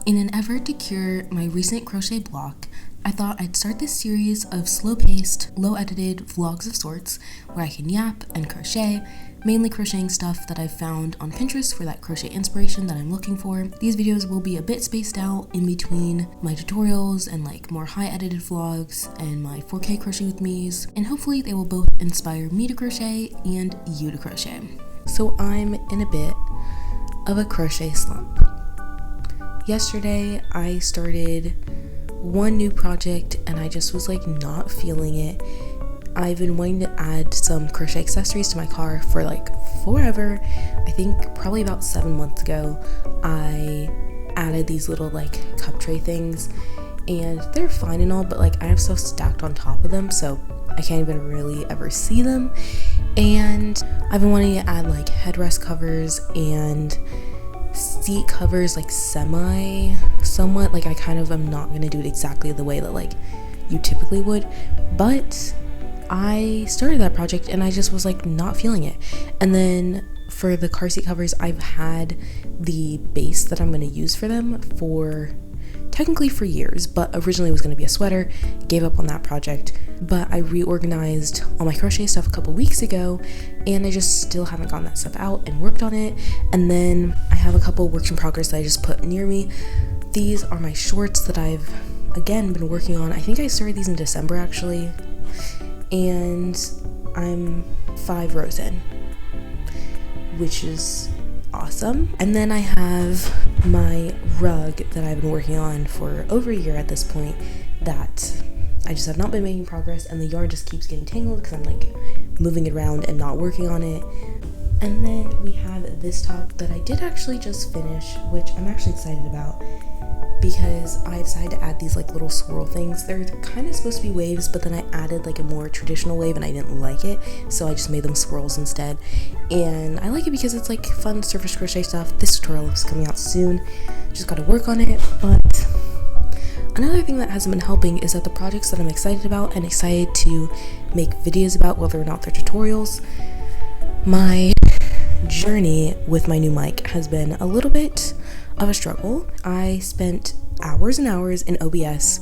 In an effort to cure my recent crochet block, I thought I'd start this series of slow-paced, low-edited vlogs of sorts where I can yap and crochet, mainly crocheting stuff that I've found on Pinterest for that crochet inspiration that I'm looking for. These videos will be a bit spaced out in between my tutorials and like more high-edited vlogs and my 4K crochet with me's, and hopefully they will both inspire me to crochet and you to crochet. So I'm in a bit of a crochet slump. Yesterday I started one new project and I just was like not feeling it. I've been wanting to add some crochet accessories to my car for like forever. I think probably about 7 months ago I added these little like cup tray things, and they're fine and all, but like I have stuff stacked on top of them, so I can't even really ever see them. And I've been wanting to add like headrest covers and seat covers, like somewhat, like I kind of am not gonna do it exactly the way that like you typically would, but I started that project and I just was like not feeling it. And then for the car seat covers, I've had the base that I'm gonna use for them for technically for years, but originally it was going to be a sweater. Gave up on that project, but I reorganized all my crochet stuff a couple weeks ago and I just still haven't gotten that stuff out and worked on it. And then I have a couple works in progress that I just put near me. These are my shorts that I've again been working on. I think I started these in December actually, and I'm 5 rows in, which is awesome. And then I have my rug that I've been working on for over a year at this point that I just have not been making progress, and the yarn just keeps getting tangled because I'm like moving it around and not working on it. And then we have this top that I did actually just finish, which I'm actually excited about because I decided to add these like little swirl things. They're kind of supposed to be waves, but then I added like a more traditional wave and I didn't like it, so I just made them swirls instead. And I like it because it's like fun surface crochet stuff. This tutorial is coming out soon, just gotta work on it. But another thing that hasn't been helping is that the projects that I'm excited about and excited to make videos about, whether or not they're tutorials, my journey with my new mic has been a little bit of a struggle. I spent hours and hours in OBS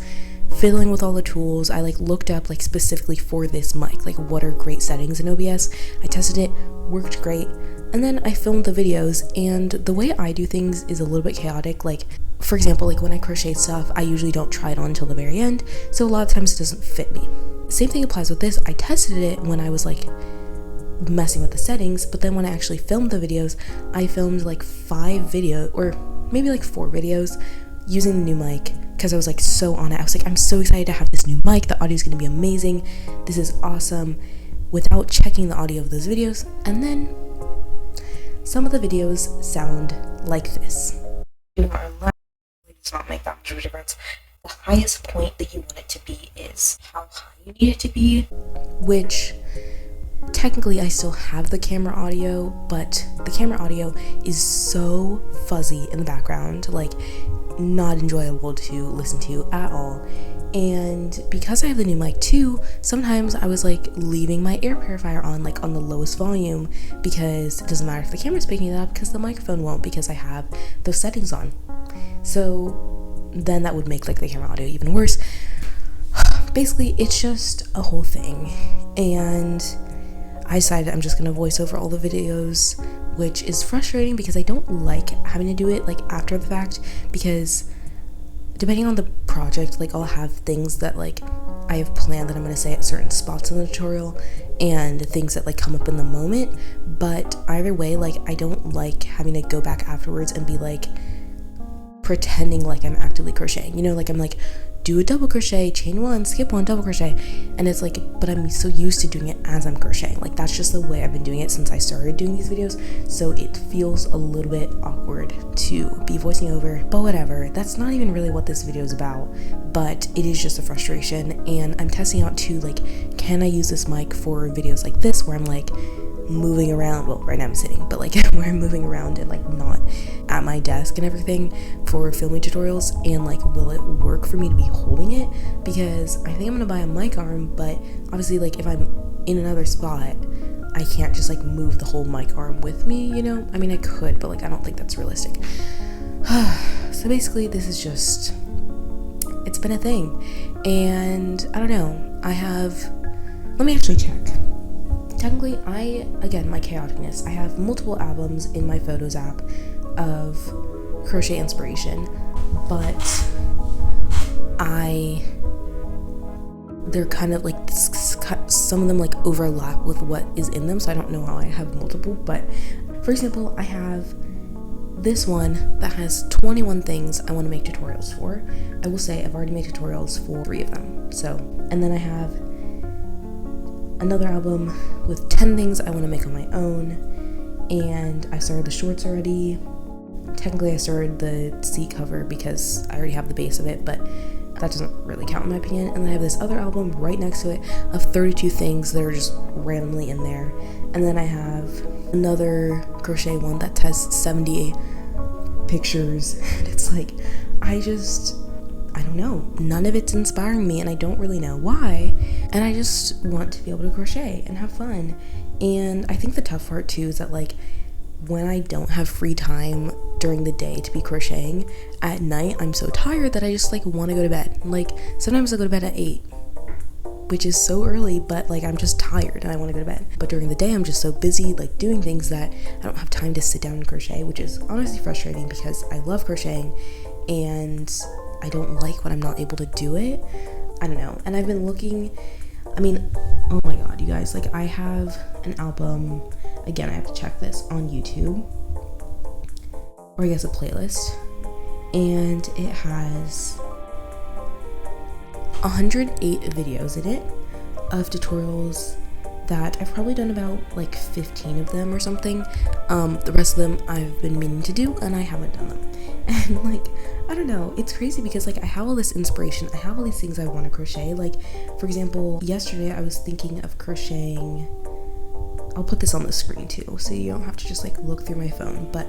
fiddling with all the tools. I like looked up like specifically for this mic, like what are great settings in OBS. I tested it, worked great, and then I filmed the videos. And the way I do things is a little bit chaotic. Like for example, like when I crochet stuff, I usually don't try it on until the very end, so a lot of times it doesn't fit me. Same thing applies with this. I tested it when I was like messing with the settings, but then when I actually filmed the videos, I filmed like 5 videos or maybe like 4 videos using the new mic because I was like so on it. I was like, I'm so excited to have this new mic. The audio is going to be amazing. This is awesome, without checking the audio of those videos. And then some of the videos sound like this. It does not make that much of a difference. The highest point that you want it to be is how high you need it to be, which technically I still have the camera audio, but the camera audio is so fuzzy in the background, like not enjoyable to listen to at all. And because I have the new mic too, sometimes I was like leaving my air purifier on like on the lowest volume because it doesn't matter if the camera's picking it up because the microphone won't, because I have those settings on. So then that would make like the camera audio even worse. Basically it's just a whole thing, and I decided I'm just gonna voice over all the videos, which is frustrating because I don't like having to do it like after the fact, because depending on the project, like I'll have things that like I have planned that I'm gonna say at certain spots in the tutorial and things that like come up in the moment. But either way, like I don't like having to go back afterwards and be like pretending like I'm actively crocheting, you know, like I'm like, do a double crochet, chain 1, skip 1, double crochet, and it's like, but I'm so used to doing it as I'm crocheting. Like that's just the way I've been doing it since I started doing these videos, so it feels a little bit awkward to be voicing over, but whatever. That's not even really what this video is about, but it is just a frustration. And I'm testing out too, like, can I use this mic for videos like this where I'm like moving around, well right now I'm sitting, but like where I'm moving around and like not at my desk and everything for filming tutorials, and like will it work for me to be holding it, because I think I'm gonna buy a mic arm, but obviously like if I'm in another spot I can't just like move the whole mic arm with me, you know? I mean I could, but like I don't think that's realistic. So So basically this is just, it's been a thing. And I don't know, let me actually check. Technically, again, my chaoticness, I have multiple albums in my Photos app of crochet inspiration, but they're kind of like, some of them like overlap with what is in them, so I don't know how I have multiple. But for example, I have this one that has 21 things I want to make tutorials for. I will say I've already made tutorials for 3 of them. So, and then I have another album with 10 things I want to make on my own, and I started the shorts already. Technically I started the seat cover because I already have the base of it, but that doesn't really count in my opinion. And then I have this other album right next to it of 32 things that are just randomly in there. And then I have another crochet one that has 70 pictures, and it's like, I don't know, none of it's inspiring me, and I don't really know why, and I just want to be able to crochet and have fun. And I think the tough part too is that like, when I don't have free time during the day to be crocheting, at night I'm so tired that I just like want to go to bed. Like sometimes I go to bed at 8, which is so early, but like I'm just tired and I want to go to bed. But during the day I'm just so busy like doing things that I don't have time to sit down and crochet, which is honestly frustrating because I love crocheting and I don't like when I'm not able to do it. I don't know. And I've been looking, I mean, oh my god, you guys, like I have an album, again, I have to check this, on YouTube, or I guess a playlist, and it has 108 videos in it of tutorials that I've probably done about like 15 of them or something. The rest of them I've been meaning to do and I haven't done them. And like, I don't know, it's crazy because like I have all this inspiration, I have all these things I want to crochet. Like for example, yesterday I was thinking of crocheting, I'll put this on the screen too so you don't have to just like look through my phone, but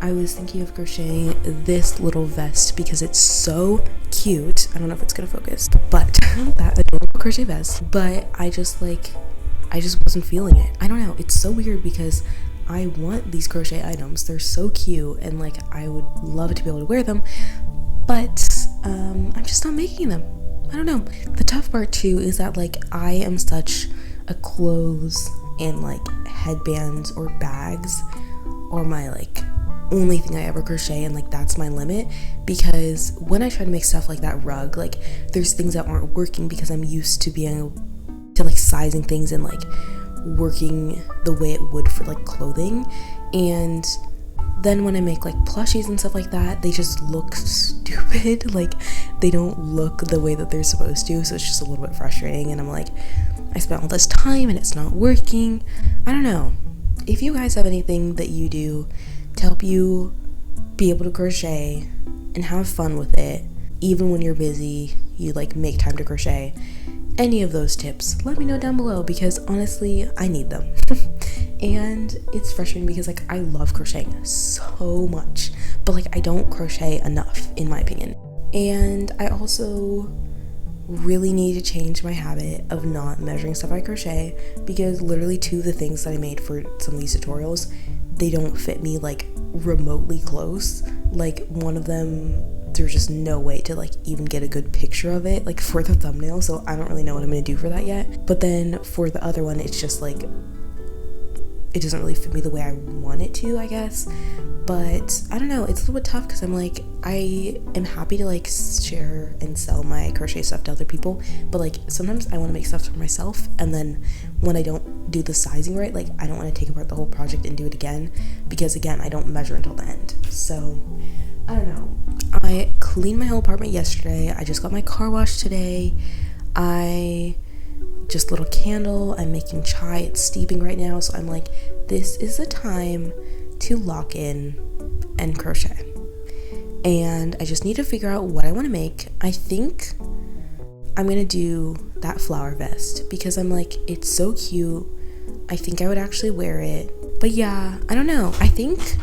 I was thinking of crocheting this little vest because it's so cute. I don't know if it's gonna focus, but that adorable crochet vest, but I just wasn't feeling it. I don't know, it's so weird because I want these crochet items, they're so cute and like I would love to be able to wear them, but I'm just not making them. I don't know. The tough part too is that like I am such a clothes and like headbands or bags or my like only thing I ever crochet, and like that's my limit, because when I try to make stuff like that rug, like there's things that aren't working because I'm used to being able to like sizing things and like working the way it would for like clothing, and then when I make like plushies and stuff like that, they just look stupid. Like they don't look the way that they're supposed to, so it's just a little bit frustrating, and I'm like, I spent all this time and it's not working. I don't know. If you guys have anything that you do to help you be able to crochet and have fun with it, even when you're busy, you like make time to crochet, any of those tips, let me know down below, because honestly I need them. And it's frustrating because like I love crocheting so much, but like I don't crochet enough in my opinion. And I also really need to change my habit of not measuring stuff I crochet, because literally 2 of the things that I made for some of these tutorials, they don't fit me like remotely close. Like one of them, there's just no way to like even get a good picture of it like for the thumbnail, so I don't really know what I'm gonna do for that yet. But then for the other one, it's just like it doesn't really fit me the way I want it to, I guess. But I don't know, it's a little bit tough because I'm like, I am happy to like share and sell my crochet stuff to other people, but like sometimes I want to make stuff for myself, and then when I don't do the sizing right, like I don't want to take apart the whole project and do it again, because again, I don't measure until the end. So I don't know. I cleaned my whole apartment yesterday. I just got my car washed today. I just lit a candle. I'm making chai. It's steeping right now, so I'm like, this is the time to lock in and crochet. And I just need to figure out what I want to make. I think I'm gonna do that flower vest because I'm like, it's so cute. I think I would actually wear it. But yeah, I don't know. I think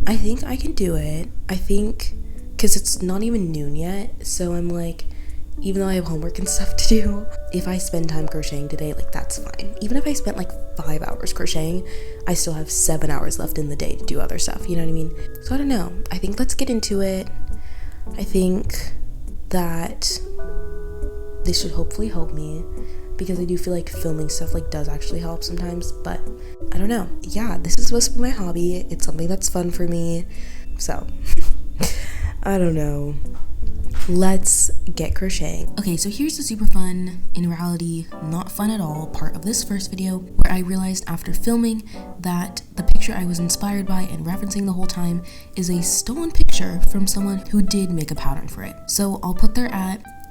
I can do it. I think because it's not even noon yet, so I'm like, even though I have homework and stuff to do, if I spend time crocheting today, like that's fine. Even if I spent like 5 hours crocheting, I still have 7 hours left in the day to do other stuff, you know what I mean? So I don't know. I think let's get into it. I think that this should hopefully help me, because I do feel like filming stuff like does actually help sometimes, but I don't know. Yeah, this is supposed to be my hobby. It's something that's fun for me, so I don't know. Let's get crocheting. Okay, so here's the super fun, in reality not fun at all, part of this first video, where I realized after filming that the picture I was inspired by and referencing the whole time is a stolen picture from someone who did make a pattern for it. So I'll put their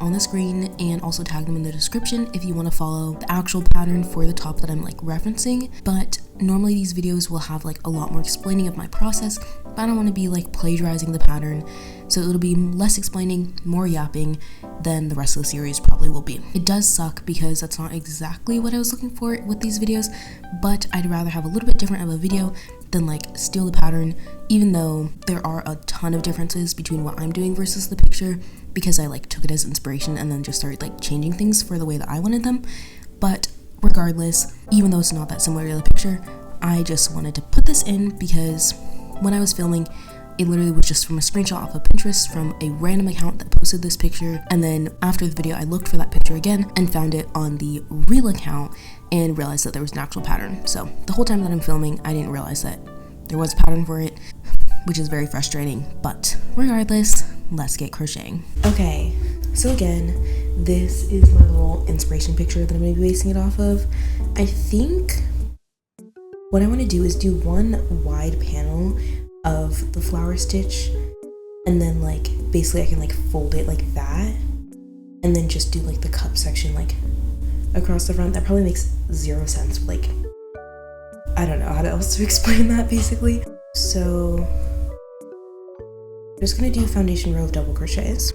on the screen and also tag them in the description if you want to follow the actual pattern for the top that I'm like referencing. But normally these videos will have like a lot more explaining of my process, but I don't want to be like plagiarizing the pattern, so it'll be less explaining, more yapping than the rest of the series probably will be. It does suck because that's not exactly what I was looking for with these videos, but I'd rather have a little bit different of a video than like steal the pattern, even though there are a ton of differences between what I'm doing versus the picture, because I like took it as inspiration and then just started like changing things for the way that I wanted them. But regardless, even though it's not that similar to the picture, I just wanted to put this in because when I was filming, it literally was just from a screenshot off of Pinterest from a random account that posted this picture, and then after the video I looked for that picture again and found it on the real account and realized that there was an actual pattern. So the whole time that I'm filming, I didn't realize that there was a pattern for it, which is very frustrating, but regardless, let's get crocheting. Okay, so again, this is my little inspiration picture that I'm going to be basing it off of. I think what I want to do is do one wide panel of the flower stitch, and then like basically I can like fold it like that, and then just do like the cup section like across the front. That probably makes zero sense, but like I don't know how else to explain that basically. So I'm just gonna do a foundation row of double crochets.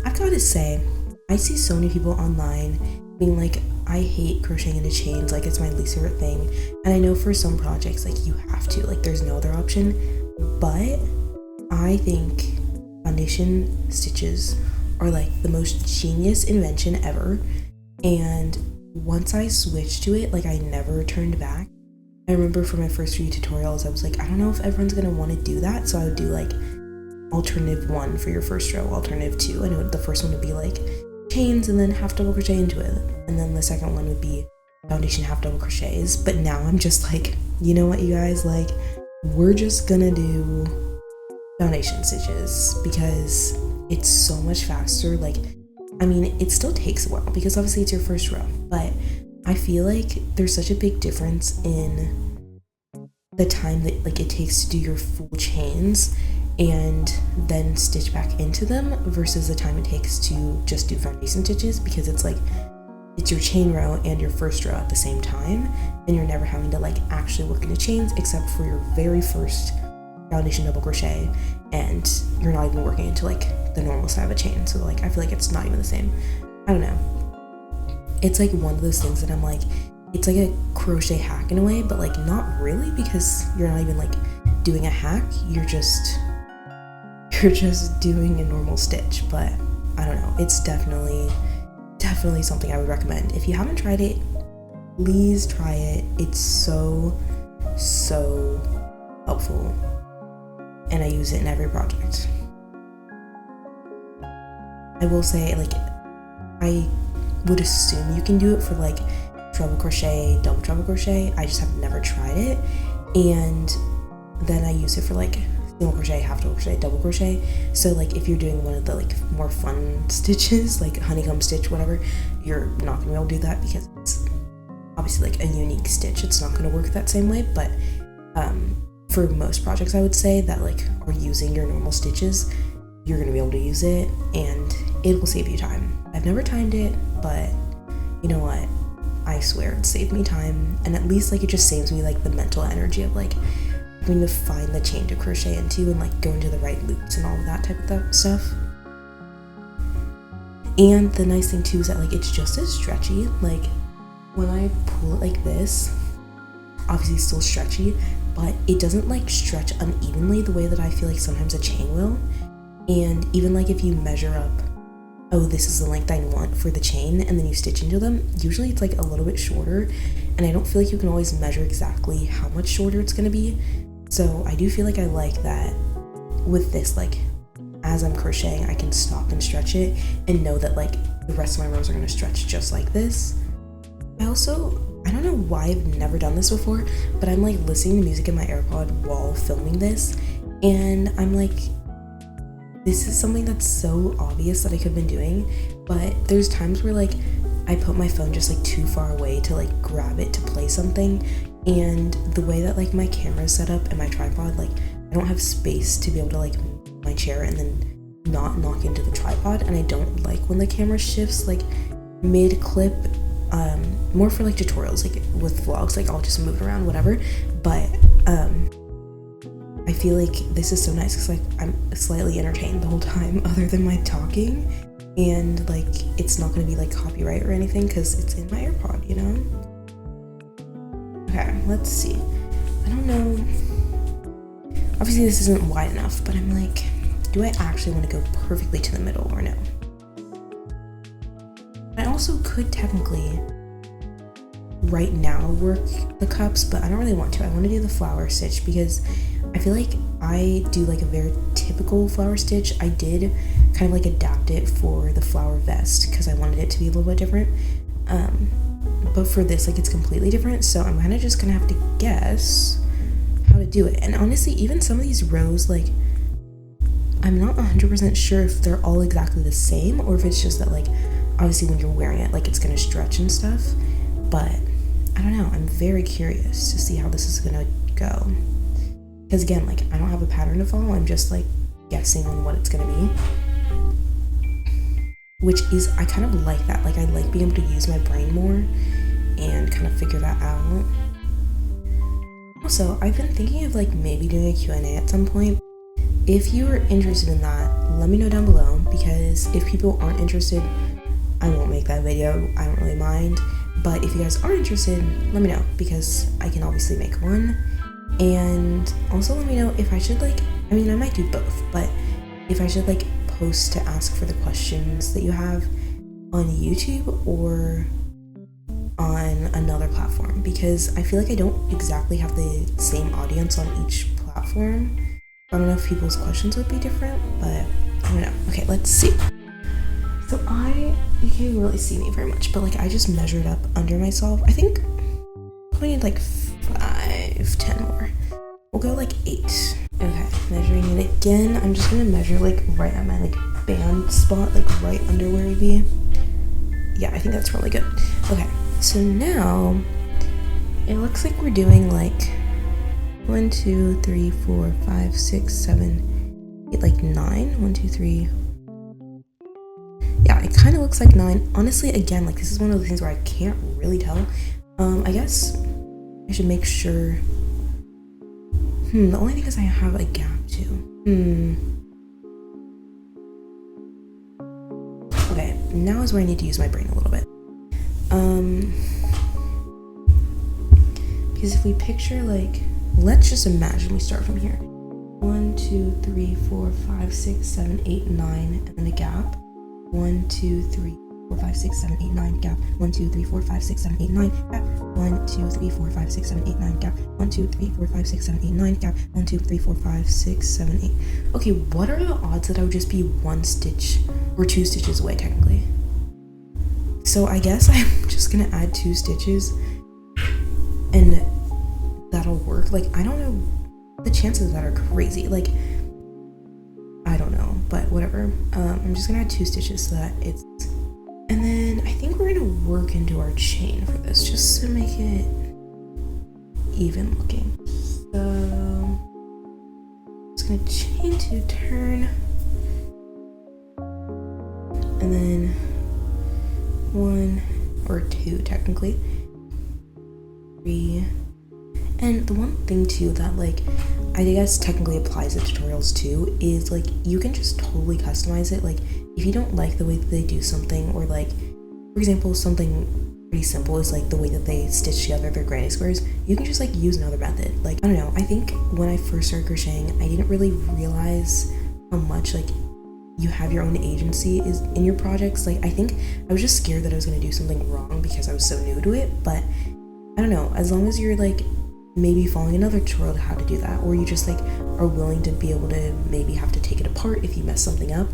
I've got to say, I see so many people online being like, I hate crocheting into chains, like it's my least favorite thing. And I know for some projects like you have to, like there's no other option, but I think foundation stitches are like the most genius invention ever. And once I switched to it, like I never turned back. I remember for my first few tutorials, I was like, I don't know if everyone's gonna want to do that, so I would do like alternative 1 for your first row, alternative 2. I know the first one would be like chains and then half double crochet into it, and then the second one would be foundation half double crochets. But now I'm just like, you know what, you guys, like we're just gonna do foundation stitches because it's so much faster. Like, I mean, it still takes a while because obviously it's your first row, but I feel like there's such a big difference in the time that like it takes to do your full chains and then stitch back into them versus the time it takes to just do foundation stitches, because it's like it's your chain row and your first row at the same time, and you're never having to like actually work into chains except for your very first foundation double crochet, and you're not even working into like the normal side of a chain. So like I feel like it's not even the same. I don't know, it's like one of those things that I'm like, it's like a crochet hack in a way, but like not really, because you're not even like doing a hack, you're just doing a normal stitch. But I don't know, it's definitely something I would recommend. If you haven't tried it, please try it. It's so helpful, and I use it in every project. I will say, like, I would assume you can do it for like treble crochet, double treble crochet. I just have never tried it, and then I use it for like single crochet, half double crochet, double crochet. So like if you're doing one of the like more fun stitches, like honeycomb stitch, whatever, you're not gonna be able to do that because it's obviously like a unique stitch. It's not gonna work that same way. But for most projects, I would say that like are using your normal stitches, you're gonna be able to use it and it will save you time. I've never timed it, but you know what? I swear it saved me time, and at least like it just saves me like the mental energy of like having to find the chain to crochet into and like go into the right loops and all of that type of stuff. And the nice thing too is that like it's just as stretchy. Like when I pull it like this, obviously it's still stretchy, but it doesn't like stretch unevenly the way that I feel like sometimes a chain will. And even like if you measure up, oh, this is the length I want for the chain, and then you stitch into them, usually it's like a little bit shorter, and I don't feel like you can always measure exactly how much shorter it's gonna be. So I do feel like I like that with this, like as I'm crocheting, I can stop and stretch it and know that like the rest of my rows are gonna stretch just like this. I don't know why I've never done this before, but I'm like listening to music in my AirPod while filming this, and I'm like, this is something that's so obvious that I could have been doing, but there's times where like I put my phone just like too far away to like grab it to play something, and the way that like my camera is set up and my tripod, like I don't have space to be able to like move my chair and then not knock into the tripod, and I don't like when the camera shifts like mid-clip. More for like tutorials, like with vlogs, like I'll just move it around, whatever, but I feel like this is so nice because like I'm slightly entertained the whole time other than my talking, and like it's not going to be like copyright or anything because it's in my AirPod, you know? Okay, let's see. I don't know, obviously this isn't wide enough, but I'm like, do I actually want to go perfectly to the middle or no? I also could technically right now work the cups, but I don't really want to. I want to do the flower stitch because I feel like I do like a very typical flower stitch. I did kind of like adapt it for the flower vest because I wanted it to be a little bit different, but for this like it's completely different, so I'm kind of just gonna have to guess how to do it. And honestly, even some of these rows, like I'm not 100% sure if they're all exactly the same or if it's just that like obviously when you're wearing it like it's gonna stretch and stuff, but I don't know. I'm very curious to see how this is gonna go because again, like I don't have a pattern to follow. I'm just like guessing on what it's gonna be, which is, I kind of like that. Like I like being able to use my brain more and kind of figure that out. Also, I've been thinking of like maybe doing a Q&A at some point. If you are interested in that, let me know down below, because if people aren't interested, I won't make that video. I don't really mind. But if you guys are interested, let me know, because I can obviously make one. And also let me know if I should like, I mean I might do both, but if I should like post to ask for the questions that you have on YouTube or on another platform, because I feel like I don't exactly have the same audience on each platform. I don't know if people's questions would be different, but I don't know. Okay, let's see. So you can't really see me very much, but like I just measured up under myself. I think I need like 10 more. We'll go like 8. Okay, measuring it again. I'm just gonna measure like right at my like band spot, like right under where it would be. Yeah, I think that's really good. Okay, so now it looks like we're doing like 1, 2, 3, 4, 5, 6, 7, 8, like 9. 1, 2, 3. Yeah, it kind of looks like 9. Honestly, again, like this is one of the things where I can't really tell. I guess I should make sure. The only thing is I have a gap too. Okay, now is where I need to use my brain a little bit. Because if we picture like, let's just imagine we start from here. 1, 2, 3, 4, 5, 6, 7, 8, 9, and then a gap. 1, 2, 3, 4, 5, 6, 7, 8, 9, gap. 1, 2, 3, 4, 5, 6, 7, 8, 9, gap. 1, 2, 3, 4, 5, 6, 7, 8, 9, gap. 1, 2, 3, 4, 5, 6, 7, 8, 9, gap. 1, 2, 3, 4, 5, 6, 7, 8. Okay, what are the odds that I would just be 1 stitch or 2 stitches away technically? So I guess I'm just gonna add 2 stitches and that'll work. Like, I don't know, the chances of that are crazy. Like, I don't know, but whatever. I'm just gonna add 2 stitches so that it's, and then I think we're gonna work into our chain for this just to make it even looking. So I'm just gonna chain 2, turn, and then 1 or 2 technically, 3. And the one thing too that like I guess technically applies to tutorials too is like you can just totally customize it. Like if you don't like the way that they do something, or like for example something pretty simple is like the way that they stitch together their granny squares, you can just like use another method. Like I don't know, I think when I first started crocheting I didn't really realize how much like you have your own agency is in your projects. Like I think I was just scared that I was going to do something wrong because I was so new to it, but I don't know, as long as you're like maybe following another tutorial how to do that, or you just like are willing to be able to maybe have to take it apart if you mess something up.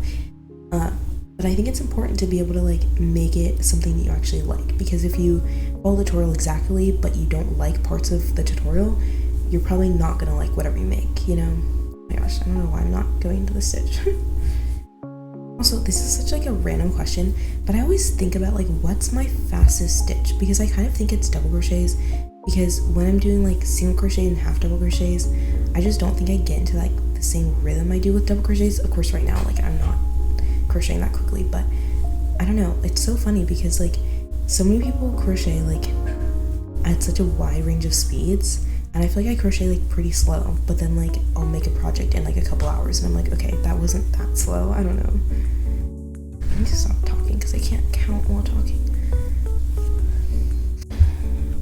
But I think it's important to be able to like make it something that you actually like, because if you follow the tutorial exactly but you don't like parts of the tutorial, you're probably not gonna like whatever you make, you know? Oh my gosh, I don't know why I'm not going into the stitch. Also, this is such like a random question, but I always think about like what's my fastest stitch, because I kind of think it's double crochets, because when I'm doing like single crochet and half double crochets, I just don't think I get into like the same rhythm I do with double crochets. Of course right now like I'm not crocheting that quickly, but I don't know, it's so funny because like so many people crochet like at such a wide range of speeds, and I feel like I crochet like pretty slow, but then like I'll make a project in like a couple hours and I'm like, okay, that wasn't that slow. I don't know. I need to stop talking because I can't count while talking.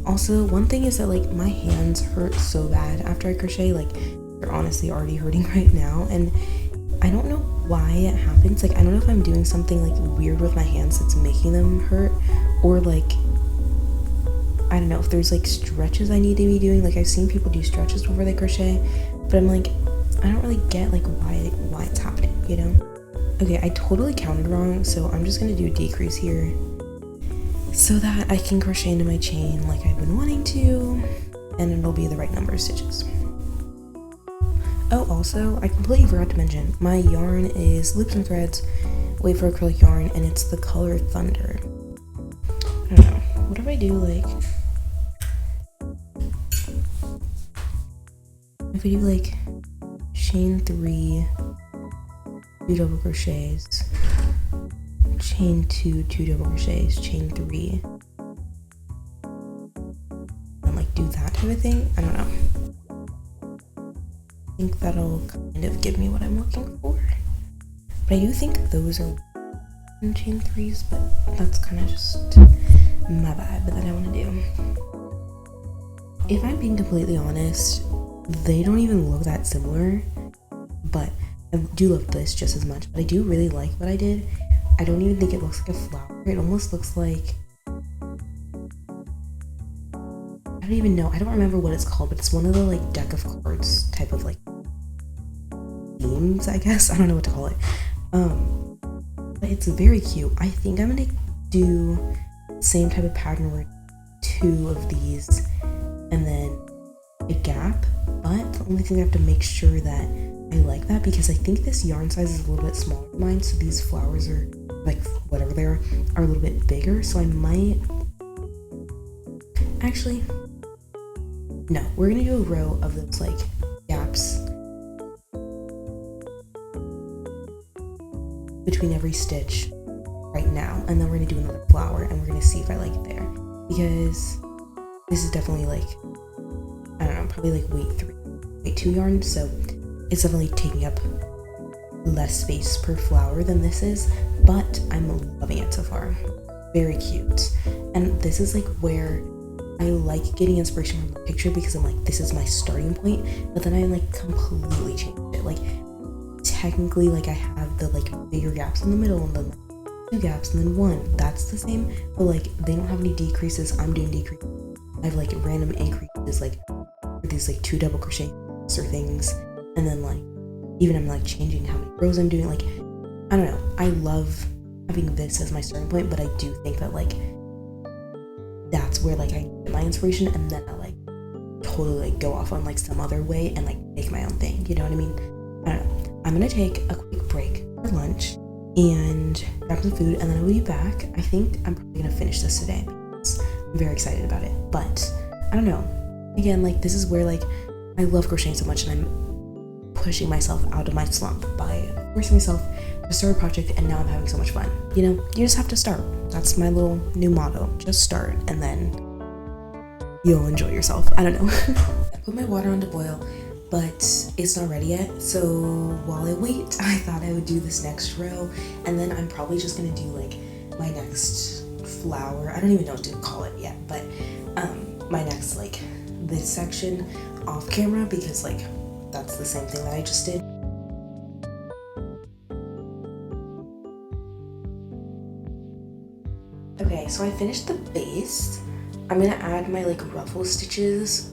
Also, one thing is that like my hands hurt so bad after I crochet, like they're honestly already hurting right now, and I don't know why it happens. Like I don't know if I'm doing something like weird with my hands that's making them hurt, or like I don't know if there's like stretches I need to be doing. Like I've seen people do stretches before they crochet, but I'm like, I don't really get like why it's happening, you know? Okay, I totally counted wrong, so I'm just gonna do a decrease here so that I can crochet into my chain like I've been wanting to, and it'll be the right number of stitches. Oh, also, I completely forgot to mention, my yarn is Loops and Threads Wait for Acrylic yarn, and it's the color Thunder. I don't know, what if I do like, if I do like chain 3, 2 double crochets, chain 2, 2 double crochets, chain 3, and like do that type of thing. I don't know. I think that'll kind of give me what I'm looking for. But I do think those are chain 3s, but that's kind of just my vibe that I want to do. If I'm being completely honest, they don't even look that similar, but I do love this just as much. But I do really like what I did. I don't even think it looks like a flower. It almost looks like, I don't even know. I don't remember what it's called, but it's one of the like deck of cards type of like themes, I guess. I don't know what to call it. But it's very cute. I think I'm gonna do the same type of pattern where 2 of these and then a gap, but the only thing I have to make sure that I like that, because I think this yarn size is a little bit smaller than mine, so these flowers are like whatever they are a little bit bigger, so I might actually, no, we're gonna do a row of those like gaps between every stitch right now, and then we're gonna do another flower and we're gonna see if I like it there, because this is definitely like, I don't know, probably like weight 2 yarn, so it's definitely taking up less space per flower than this is, but I'm loving it so far. Very cute. And this is like where I like getting inspiration from the picture, because I'm like, this is my starting point, but then I like completely changed it. Like technically like I have the like bigger gaps in the middle and then like 2 gaps and then 1. That's the same, but like they don't have any decreases. I'm doing decreases. I have like random increases like for these like 2 double crochet or things, and then like even I'm like changing how many rows I'm doing. Like I don't know, I love having this as my starting point, but I do think that like that's where like I get my inspiration, and then I like totally like go off on like some other way and like make my own thing, you know what I mean? I don't know. I'm gonna take a quick break for lunch and grab some food, and then I will be back. I think I'm probably gonna finish this today because I'm very excited about it, but I don't know. Again, like this is where like I love crocheting so much, and I'm pushing myself out of my slump by forcing myself to start a project, and now I'm having so much fun. You know, you just have to start. That's my little new motto. Just start, and then you'll enjoy yourself. I don't know. I put my water on to boil, but it's not ready yet. So while I wait, I thought I would do this next row, and then I'm probably just gonna do like my next flower. I don't even know what to call it yet, but my next like this section off camera, because like that's the same thing that I just did. Okay, so I finished the base. I'm gonna add my like ruffle stitches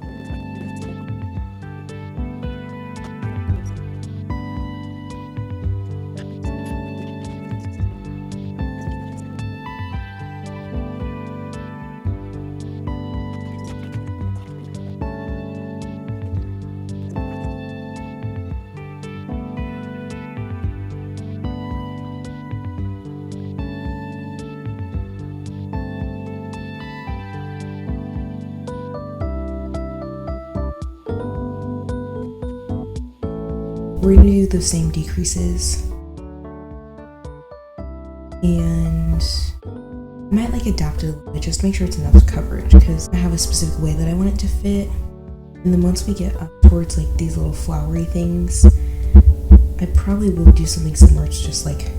we're gonna do the same decreases, and I might like adapt it a little bit just to make sure it's enough coverage, because I have a specific way that I want it to fit. And then once we get up towards like these little flowery things, I probably will do something similar to just like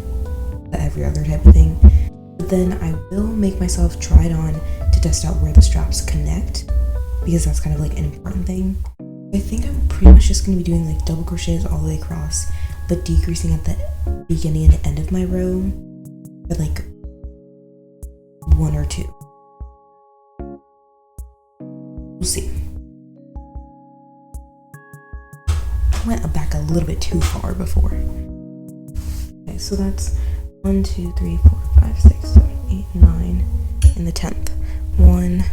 the every other type of thing. But then I will make myself try it on to test out where the straps connect, because that's kind of like an important thing. I think I'm pretty much just going to be doing like double crochets all the way across, but decreasing at the beginning and the end of my row at like 1 or 2. We'll see. I went back a little bit too far before. Okay, so that's 1, 2, 3, 4, 5, 6, 7, 8, 9 in the 10th. 1,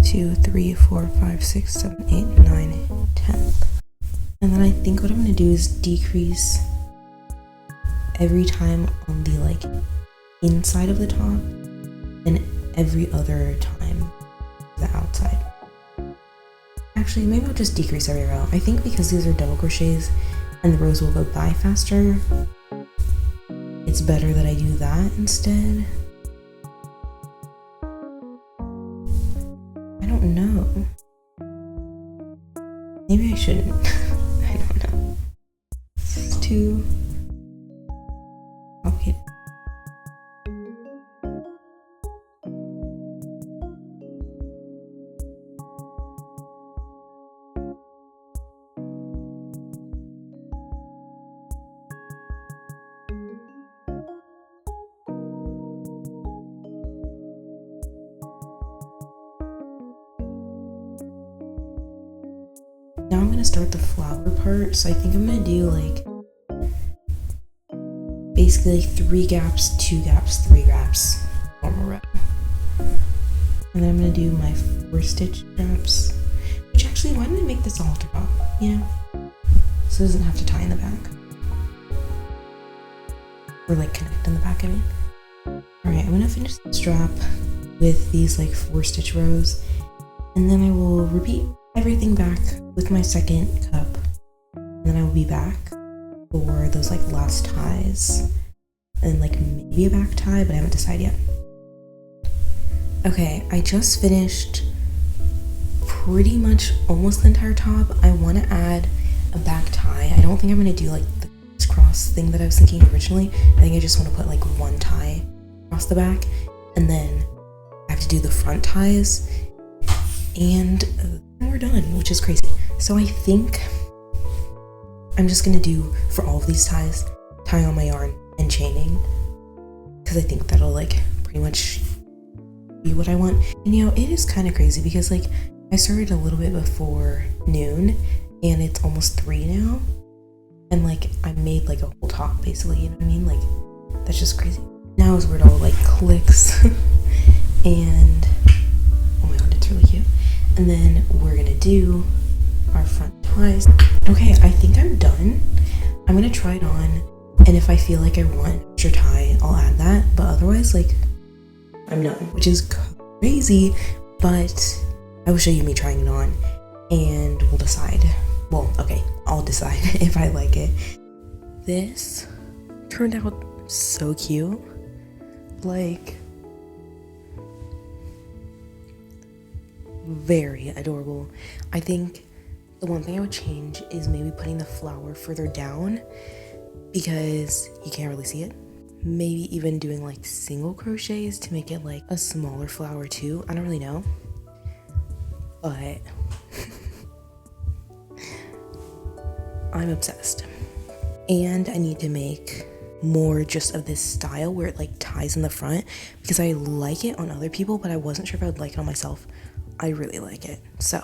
2, 3, 4, 5, 6, 7, 8, 9, 10th. And then I think what I'm going to do is decrease every time on the like inside of the top and every other time the outside. Actually, maybe I'll just decrease every row. I think because these are double crochets and the rows will go by faster, it's better that I do that instead. I don't know. Maybe I shouldn't. I don't know. It's too complicated. Now I'm gonna start the flower part, so I think I'm gonna do like basically like 3 gaps, 2 gaps, 3 gaps, normal row. And then I'm gonna do my 4 stitch straps, which actually, why didn't I make this a halter top? You know, so it doesn't have to tie in the back or like connect in the back. I mean, all right, I'm gonna finish the strap with these like 4 stitch rows, and then I will repeat everything back with my second cup, and then I will be back for those like last ties and like maybe a back tie, but I haven't decided yet. Okay, I just finished pretty much almost the entire top. I want to add a back tie. I don't think I'm going to do like the crisscross thing that I was thinking originally. I think I just want to put like 1 tie across the back, and then I have to do the front ties, and we're done, which is crazy. So I think I'm just gonna do, for all of these ties, tie on my yarn and chaining, because I think that'll like pretty much be what I want. And you know, it is kind of crazy because like I started a little bit before noon and it's almost 3 now, and like I made like a whole top basically, you know what I mean? Like that's just crazy. Now is where it all like clicks. And oh my god, it's really cute. And then we're gonna do our front ties. Okay, I think I'm done. I'm gonna try it on, and if I feel like I want an extra tie, I'll add that, but otherwise, like, I'm done, which is crazy, but I will show you me trying it on, and we'll decide. Well, okay, I'll decide if I like it. This turned out so cute. Like, very adorable. I think the one thing I would change is maybe putting the flower further down because you can't really see it. Maybe even doing like single crochets to make it like a smaller flower too. I don't really know, but I'm obsessed. And I need to make more just of this style where it like ties in the front, because I like it on other people, but I wasn't sure if I would like it on myself. I really like it. So,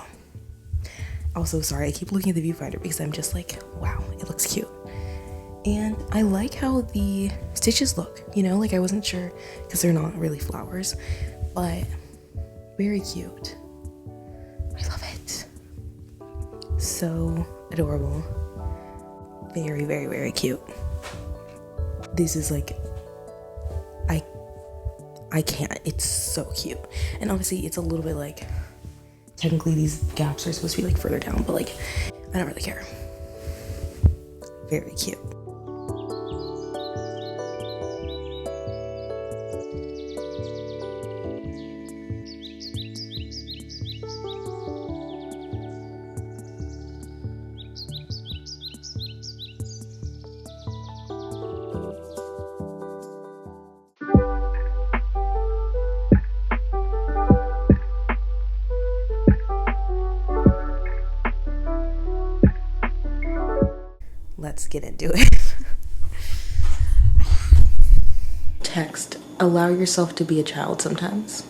also sorry, I keep looking at the viewfinder because I'm just like, wow, it looks cute. And I like how the stitches look, you know, like I wasn't sure because they're not really flowers, but very cute. I love it. So adorable. Very, very, very cute. This is like, I can't, it's so cute. And obviously it's a little bit like, technically these gaps are supposed to be like further down, but like, I don't really care. Very cute. Let's get into it. Text, allow yourself to be a child sometimes.